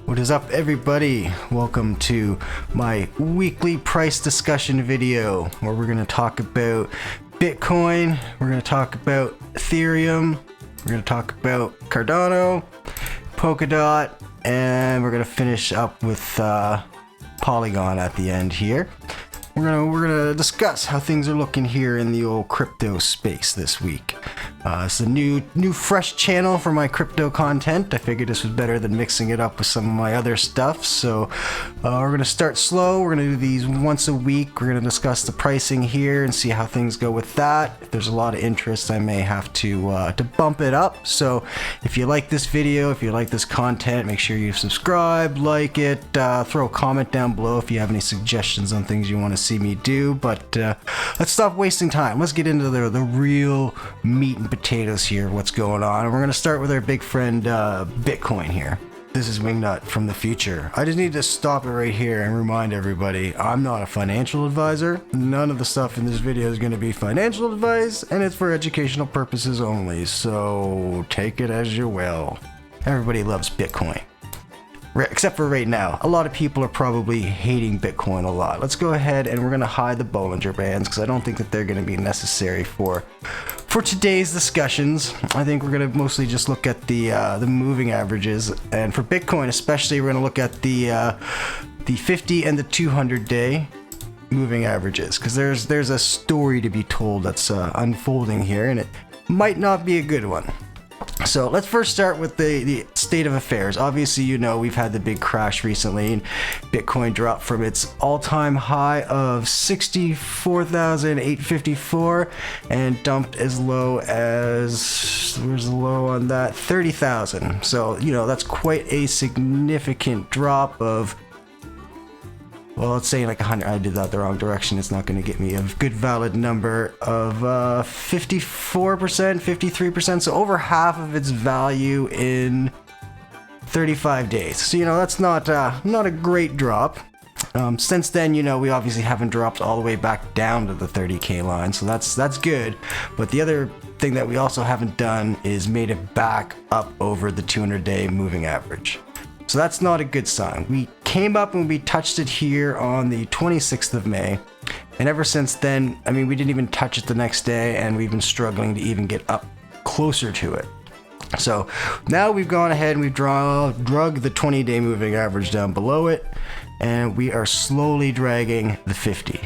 What is up, everybody? Welcome to my weekly price discussion video where we're going to talk about Bitcoin, we're going to talk about Ethereum, we're going to talk about Cardano, Polkadot, and we're going to finish up with Polygon at the end here. We're gonna discuss how things are looking here in the old crypto space this week. It's a new fresh channel for my crypto content. I figured this was better than mixing it up with some of my other stuff. So we're gonna start slow. We're gonna do these once a week. We're gonna discuss the pricing here and see how things go with that. If there's a lot of interest, I may have to bump it up. So if you like this video, if you like this content, make sure you subscribe, like it, throw a comment down below if you have any suggestions on things you want to see me do. But let's stop wasting time. Let's get into the real meat and potatoes here, what's going on. And we're going to start with our big friend Bitcoin here. This is Wingnut from the future. I just need to stop it right here and remind everybody I'm not a financial advisor. None of the stuff in this video is going to be financial advice, and it's for educational purposes only, so take it as you will. Everybody loves Bitcoin. Except for right now. A lot of people are probably hating Bitcoin a lot. Let's go ahead and we're going to hide the Bollinger Bands because I don't think that they're going to be necessary for today's discussions. I think we're going to mostly just look at the moving averages, and for Bitcoin especially, we're going to look at the 50 and the 200 day moving averages, because there's a story to be told that's unfolding here, and it might not be a good one. So let's first start with the state of affairs. Obviously, you know, we've had the big crash recently, and Bitcoin dropped from its all-time high of 64,854 and dumped as low as, where's the low on that? 30,000. So, you know, that's quite a significant drop of, well, let's say like 100. I did that the wrong direction. It's not going to get me a good valid number of 54%, 53%. So over half of its value in 35 days. So, you know, that's not a great drop. Since then, you know, we obviously haven't dropped all the way back down to the 30K line. So that's good. But the other thing that we also haven't done is made it back up over the 200-day moving average. So that's not a good sign. We came up and we touched it here on the 26th of May. And ever since then, I mean, we didn't even touch it the next day, and we've been struggling to even get up closer to it. So now we've gone ahead and we've drug the 20-day moving average down below it, and we are slowly dragging the 50.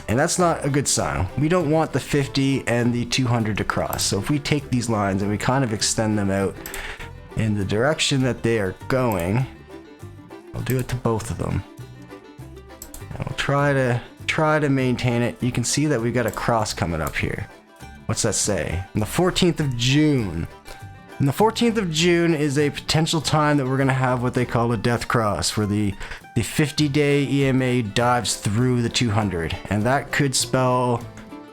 And that's not a good sign. We don't want the 50 and the 200 to cross. So if we take these lines and we kind of extend them out in the direction that they are going, I'll do it to both of them. And we'll try to maintain it. You can see that we've got a cross coming up here. What's that say? On the 14th of June. And the 14th of June is a potential time that we're going to have what they call a death cross, where the 50-day EMA dives through the 200. And that could spell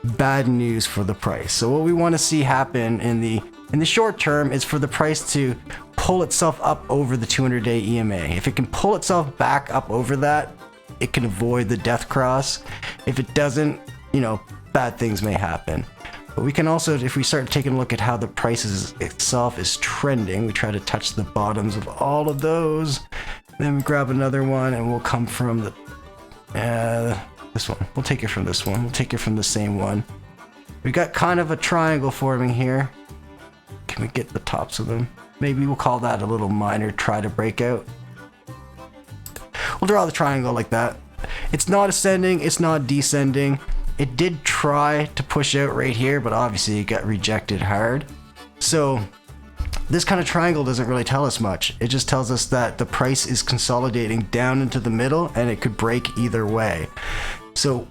bad news for the price. So what we want to see happen in the short term is for the price to pull itself up over the 200-day EMA. If it can pull itself back up over that, it can avoid the death cross. If it doesn't, you know, bad things may happen. But we can also, if we start taking a look at how the price itself is trending, we try to touch the bottoms of all of those. Then we grab another one and we'll come from this one. We'll take it from this one. We'll take it from the same one. We got kind of a triangle forming here. Can we get the tops of them? Maybe we'll call that a little minor try to break out. We'll draw the triangle like that. It's not ascending, it's not descending. It did try to push out right here, but obviously it got rejected hard. So this kind of triangle doesn't really tell us much. It just tells us that the price is consolidating down into the middle, and it could break either way. So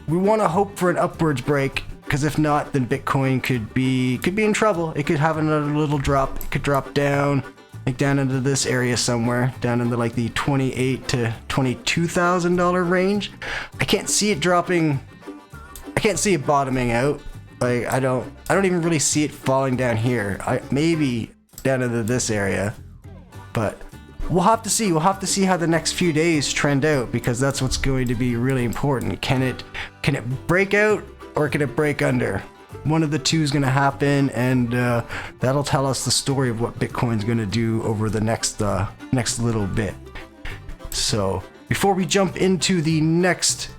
we want to hope for an upwards break, because if not, then Bitcoin could be in trouble. It could have another little drop. It could drop down, like down into this area somewhere, down into like the $28,000 to $22,000 range. I can't see it dropping. I can't see it bottoming out. Like I don't even really see it falling down here. Maybe down into this area, but we'll have to see. We'll have to see how the next few days trend out, because that's what's going to be really important. Can it break out, or can it break under? One of the two is going to happen, and that'll tell us the story of what Bitcoin's going to do over the next little bit. So before we jump into the next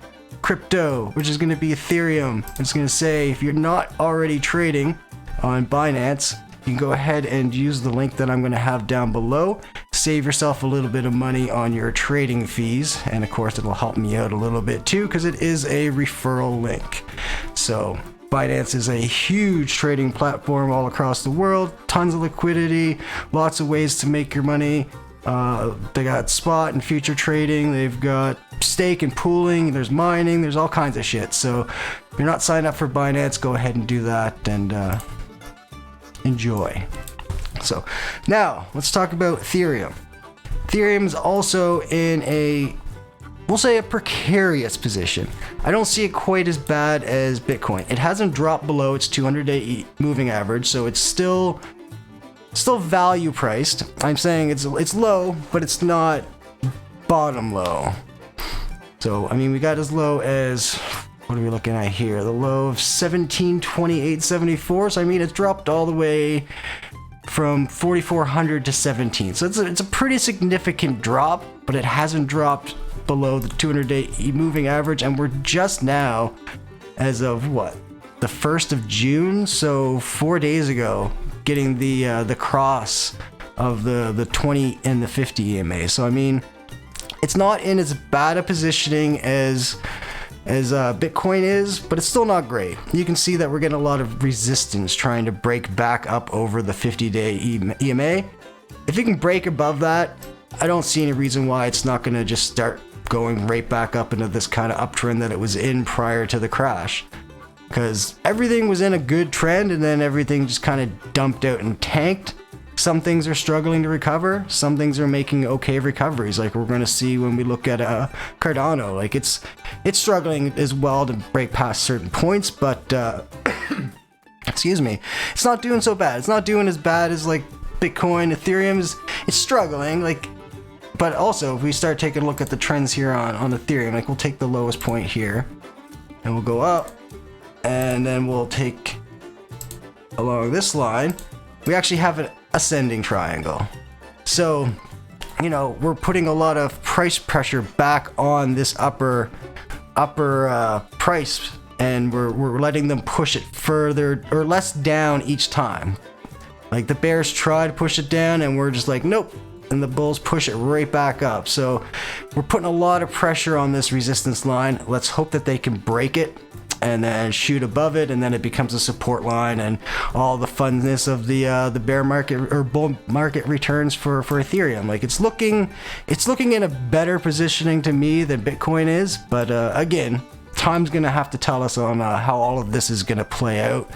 crypto, which is going to be Ethereum, I'm just going to say, if you're not already trading on Binance, you can go ahead and use the link that I'm going to have down below. Save yourself a little bit of money on your trading fees, and of course it'll help me out a little bit too, because it is a referral link. So Binance is a huge trading platform all across the world, tons of liquidity, lots of ways to make your money. They got spot and future trading, they've got stake and pooling, there's mining, there's all kinds of shit. So if you're not signed up for Binance, go ahead and do that and enjoy. So now let's talk about Ethereum. Ethereum is also in a, we'll say, a precarious position. I don't see it quite as bad as Bitcoin. It hasn't dropped below its 200-day moving average, so it's still value priced. I'm saying it's low, but it's not bottom low. So I mean, we got as low as, what are we looking at here? The low of 1728.74. So I mean, it's dropped all the way from 4,400 to 17. So it's a pretty significant drop, but it hasn't dropped below the 200-day moving average, and we're just now, as of what, the 1st of June, so 4 days ago, getting the cross of the 20 and the 50 EMA. So I mean, it's not in as bad a positioning as Bitcoin is, but it's still not great. You can see that we're getting a lot of resistance trying to break back up over the 50-day EMA. If it can break above that, I don't see any reason why it's not going to just start going right back up into this kind of uptrend that it was in prior to the crash. Because everything was in a good trend, and then everything just kind of dumped out and tanked. Some things are struggling to recover, some things are making okay recoveries, like we're going to see when we look at Cardano. Like it's struggling as well to break past certain points, but excuse me, it's not doing so bad. It's not doing as bad as like Bitcoin. Ethereum it's struggling, like, but also if we start taking a look at the trends here on Ethereum, like we'll take the lowest point here and we'll go up, and then we'll take along this line. We actually have an ascending triangle. So, you know, we're putting a lot of price pressure back on this upper price, and we're letting them push it further or less down each time. Like the bears try to push it down, and we're just like, nope. And the bulls push it right back up. So we're putting a lot of pressure on this resistance line. Let's hope that they can break it and then shoot above it, and then it becomes a support line, and all the funness of the bear market or bull market returns for Ethereum. Like it's looking in a better positioning to me than Bitcoin is, but again, time's gonna have to tell us on how all of this is gonna play out.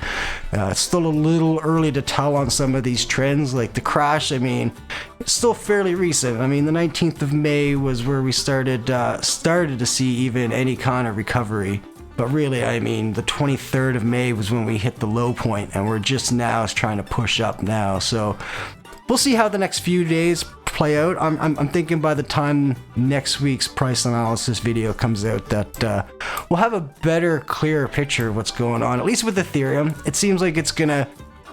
It's still a little early to tell on some of these trends, like the crash. I mean, it's still fairly recent. I mean, the 19th of May was where we started to see even any kind of recovery. But really, I mean, the 23rd of May was when we hit the low point, and we're just now trying to push up now. So we'll see how the next few days play out. I'm thinking by the time next week's price analysis video comes out that we'll have a better, clearer picture of what's going on, at least with Ethereum. It seems like it's going to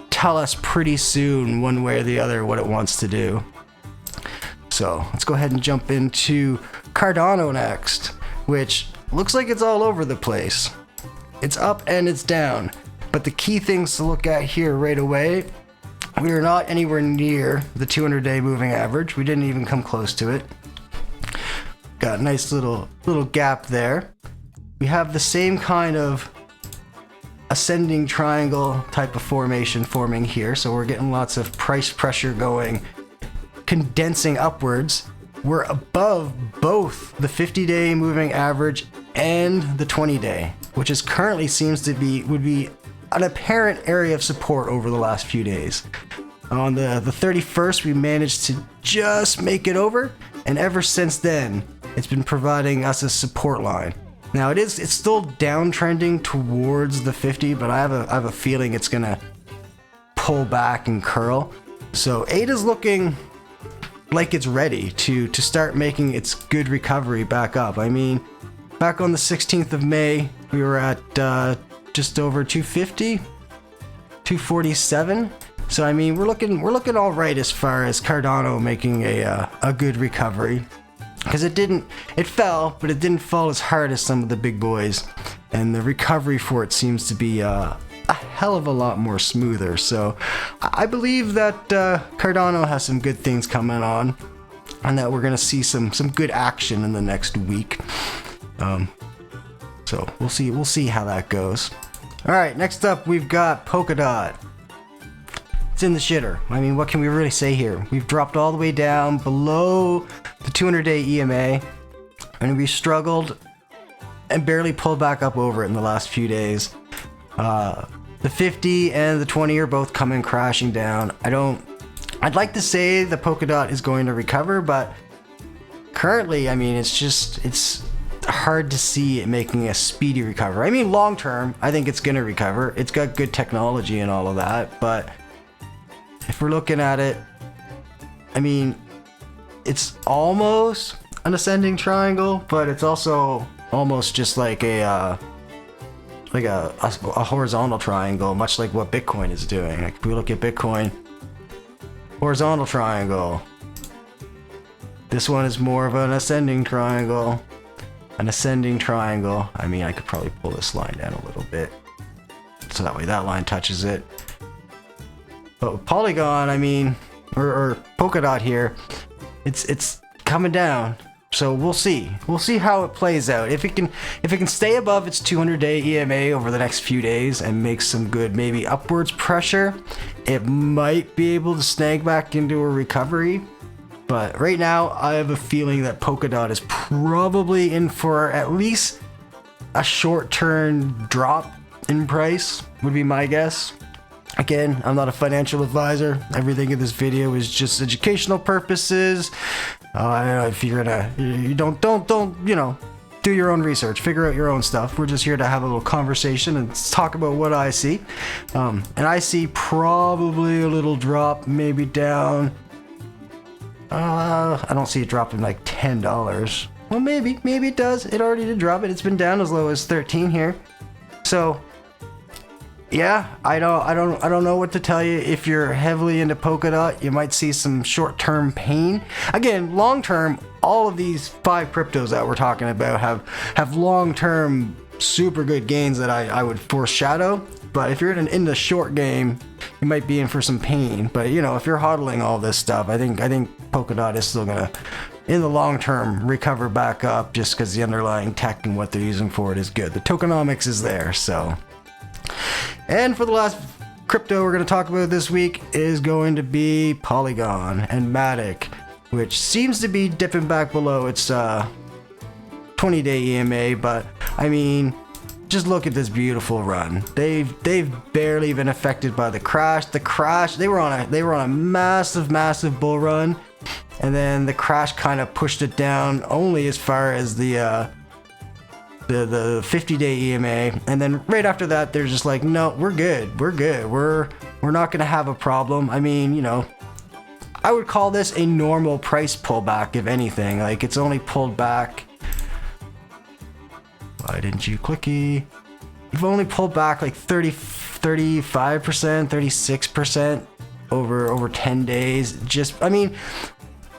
tell us pretty soon, one way or the other, what it wants to do. So let's go ahead and jump into Cardano next, which looks like it's all over the place. It's up and it's down. But the key things to look at here right away, we are not anywhere near the 200-day moving average. We didn't even come close to it. Got a nice little gap there. We have the same kind of ascending triangle type of formation forming here. So we're getting lots of price pressure going, condensing upwards. We're above both the 50-day moving average and the 20-day, which is currently would be an apparent area of support over the last few days. On the 31st, we managed to just make it over, and ever since then, it's been providing us a support line. Now it's still downtrending towards the 50, but I have a feeling it's gonna pull back and curl. So ADA's looking like it's ready to start making its good recovery back up. I mean, back on the 16th of May, we were at just over 250, 247. So I mean, we're looking all right as far as Cardano making a good recovery. because it fell, but it didn't fall as hard as some of the big boys, and the recovery for it seems to be a hell of a lot more smoother. So I believe that Cardano has some good things coming on, and that we're gonna see some good action in the next week. So we'll see how that goes. All right, next up we've got Polkadot. It's in the shitter. I mean, what can we really say here? We've dropped all the way down below the 200-day EMA, and we struggled and barely pulled back up over it in the last few days. The 50 and the 20 are both coming crashing down. I'd like to say the Polkadot is going to recover, but currently, I mean, it's hard to see it making a speedy recovery. I mean, long term, I think it's going to recover. It's got good technology and all of that, but if we're looking at it, I mean, it's almost an ascending triangle, but it's also almost just like a horizontal triangle, much like what Bitcoin is doing. Like if we look at Bitcoin, horizontal triangle. This one is more of an ascending triangle. An ascending triangle. I mean, I could probably pull this line down a little bit, so that way that line touches it. But with Polygon, I mean, or Polkadot here, it's coming down. So we'll see how it plays out. If it can stay above its 200-day EMA over the next few days and make some good maybe upwards pressure, it might be able to snag back into a recovery. But right now, I have a feeling that Polkadot is probably in for at least a short-term drop in price, would be my guess. Again, I'm not a financial advisor. Everything in this video is just educational purposes. I don't know if you're gonna, you don't, you know, do your own research, figure out your own stuff. We're just here to have a little conversation and talk about what I see. And I see probably a little drop, maybe down. I don't see it dropping like $10. Well, maybe it does. It already did drop it. It's been down as low as 13 here. So yeah, I don't know what to tell you. If you're heavily into Polkadot, you might see some short-term pain. Again, long-term, all of these 5 cryptos that we're talking about have long-term super good gains that I would foreshadow. But if you're in the short game, you might be in for some pain. But you know, if you're hodling all this stuff, I think Polkadot is still gonna, in the long term, recover back up, just because the underlying tech and what they're using for it is good. The tokenomics is there, so. And for the last crypto we're going to talk about this week is going to be Polygon and MATIC, which seems to be dipping back below its 20-day EMA. But I mean, just look at this beautiful run. They've barely been affected by the crash. They were on a massive bull run, and then the crash kind of pushed it down only as far as the 50-day EMA, and then right after that they're just like, no, we're good, we're not gonna have a problem. I mean, you know, I would call this a normal price pullback, if anything. Like, it's only pulled back, why didn't you clicky? You've only pulled back like 35%, 36% over 10 days. Just, I mean,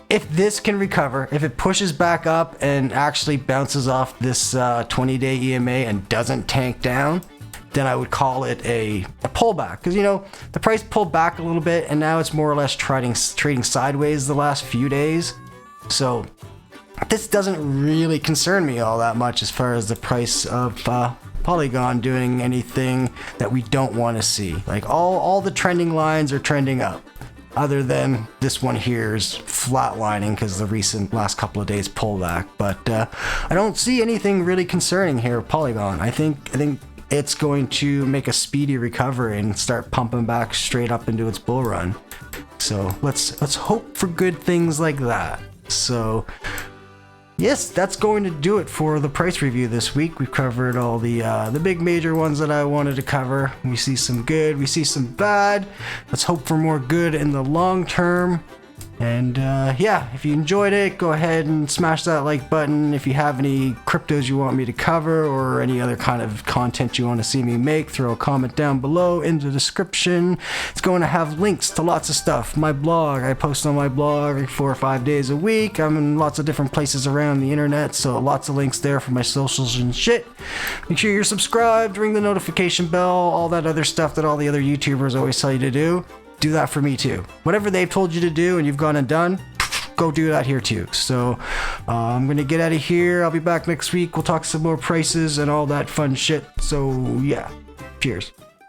if this can recover, if it pushes back up and actually bounces off this 20-day EMA and doesn't tank down, then I would call it a pullback. Because, you know, the price pulled back a little bit, and now it's more or less trading sideways the last few days. So this doesn't really concern me all that much as far as the price of Polygon doing anything that we don't want to see. Like, all the trending lines are trending up, other than this one here is flatlining because the recent last couple of days pullback. But I don't see anything really concerning here with Polygon. I think it's going to make a speedy recovery and start pumping back straight up into its bull run. So let's hope for good things like that. So yes, that's going to do it for the price review this week. We've covered all the big major ones that I wanted to cover. We see some good, we see some bad. Let's hope for more good in the long term. And yeah, if you enjoyed it, go ahead and smash that like button. If you have any cryptos you want me to cover or any other kind of content you want to see me make, throw a comment down below in the description. It's going to have links to lots of stuff. My blog, I post on my blog like 4 or 5 days a week. I'm in lots of different places around the internet, so lots of links there for my socials and shit. Make sure you're subscribed, ring the notification bell, all that other stuff that all the other YouTubers always tell you to do. Do that for me too. Whatever they've told you to do and you've gone and done, go do that here too. So I'm gonna get out of here. I'll be back next week. We'll talk some more prices and all that fun shit. So yeah, cheers.